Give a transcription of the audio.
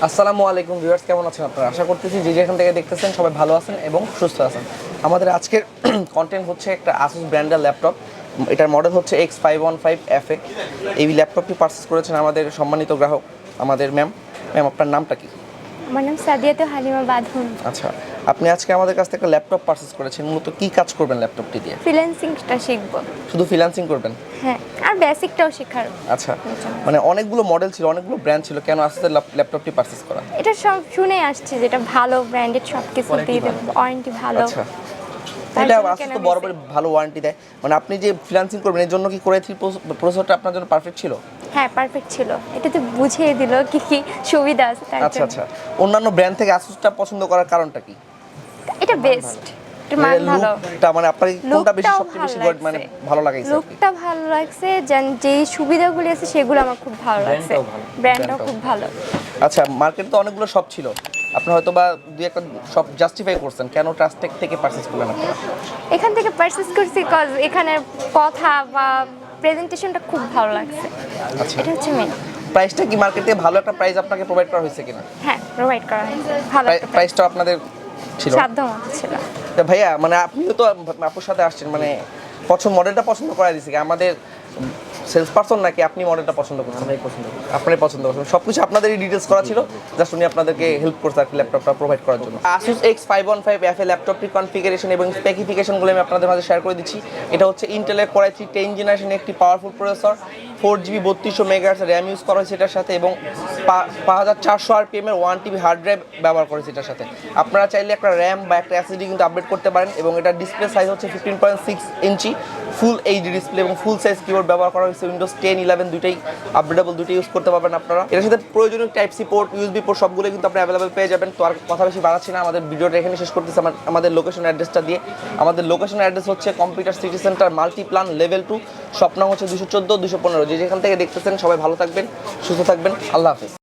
আসসালামু আলাইকুম ভিউয়ার্স, কেমন আছেন আপনারা? আশা করতেছি যে যেখান থেকে দেখতেছেন সবাই ভালো আছেন এবং সুস্থ আছেন। আমাদের আজকের কন্টেন্ট হচ্ছে একটা ASUS ব্র্যান্ডের ল্যাপটপ। এটার মডেল হচ্ছে X515FA। এই ল্যাপটপটি পারচেস করেছেন আমাদের সম্মানিত গ্রাহক আমাদের ম্যাম। আপনার নামটা কি? আমার নাম সাদিয়াতুল হালিমা বাঁধন। আচ্ছা, আপনি আজকে আমাদের কাছ থেকে একটা ল্যাপটপ পারচেস করেছেন, মূলত কি কাজ করবেন ল্যাপটপটি দিয়ে? ফ্রিল্যান্সিংটা শিখবো। শুধু ফ্রিল্যান্সিং করবেন? হ্যাঁ, আর বেসিকটাও শেখার। আচ্ছা, মানে অনেকগুলো মডেল ছিল, অনেকগুলো ব্র্যান্ড ছিল, কেন ASUSের ল্যাপটপটি পারচেস করা? এটা সব শুনে আসছে যেটা ভালো ব্র্যান্ডেড সব কিছু দিয়ে দেবে, ওয়ারেন্টি ভালো। আচ্ছা, তাহলে ASUS তো বরাবর ভালো ওয়ারেন্টি দেয়। মানে আপনি যে ফ্রিল্যান্সিং করবেন এর জন্য কি কোর i3 প্রসেসরটা আপনার জন্য পারফেক্ট ছিল? হ্যাঁ, পারফেক্ট ছিল। এটাতে বুঝিয়ে দিল কি কি সুবিধা আছে তার আচ্ছা জন্য। আচ্ছা, অন্যান্য ব্র্যান্ড থেকে ASUSটা পছন্দ করার কারণটা কি? এটা বেস্ট। এটা মান ভালো। লুকটা, মানে আপনার কোনটা বেশি সবচেয়ে বেশি মানে ভালো লাগাইছে? লুকটা ভালো লাগছে, যে সুবিধাগুলি আছে সেগুলো আমার খুব ভালো লাগছে। ব্র্যান্ডটাও খুব ভালো। আচ্ছা, মার্কেটে তো অনেকগুলো শপ ছিল, আপনি হয়তো বা দুই একটা শপ জাস্টিফাই করছেন, কেন ট্রাস্টেক থেকে পারচেজ করলেন আপনারা? এখান থেকে পারচেজ করছি কজ এখানে কথা বা প্রেজেন্টেশনটা খুব ভালো লাগছে। আচ্ছা, এটা হচ্ছে মেইন। প্রাইসটা কি মার্কেটে ভালো একটা প্রাইস আপনাকে প্রোভাইড করা হয়েছে কিনা? হ্যাঁ, প্রোভাইড করা হয়েছে ভালো একটা প্রাইসটা আপনাদের ছিল সাধ্যমতো ছিল। তো ভাইয়া, মানে আপনিও তো আপুর সাথে আসছেন, মানে মডেলটা পছন্দ করা দিয়েছে কি আমাদের সেলস পারসন, নাকি আপনি মডেলটা পছন্দ করছেন? আপনারই পছন্দ করছেন, সব কিছু আপনাদেরই ডিটেলস করা ছিল, জাস্ট উনি আপনাদেরকে হেল্প করছে আর কি ল্যাপটপটা প্রোভাইড করার জন্য। ASUS X515FA ল্যাপটপটির কনফিগারেশন এবং স্পেসিফিকেশনগুলো আমি আপনাদের মাঝে শেয়ার করে দিচ্ছি। এটা হচ্ছে ইন্টেলের কোর i3 10 জেনারেশনের একটি powerful processor, 4GB 3200 megahertz RAM use করা হয়েছে এটার সাথে, এবং 5400 RPM এর 1TB হার্ড ড্রাইভ ব্যবহার করেছে এটার সাথে। আপনারা চাইলে একটা র্যাম বা একটা SSD কিন্তু আপডেট করতে পারেন, এবং এটার ডিসপ্লে সাইজ হচ্ছে 15.6 ইঞ্চি, ফুল এইচডি ডিসপ্লে এবং ফুল সাইজ কিবোর্ড ব্যবহার করা হয়েছে। উইন্ডোজ 10 11 দুইটাই আপডেটেবল, দুইটাই ইউজ করতে পারবেন আপনারা। এর সাথে প্রয়োজনীয় type C port, USB port সবগুলো কিন্তু আপনি অ্যাভেলেবল পেয়ে যাবেন। তো আর কথা বেশি বাড়াচ্ছি না, আমাদের ভিডিওটা এখানে শেষ করতেছি আমাদের লোকেশন অ্যাড্রেসটা দিয়ে। আমাদের লোকেশন অ্যাড্রেস হচ্ছে computer city centre, Multiplan, level 2, shop নাম হচ্ছে 214 215। যেখান থেকে দেখতেছেন সবাই ভালো থাকবেন, সুস্থ থাকবেন, আল্লাহ হাফেজ।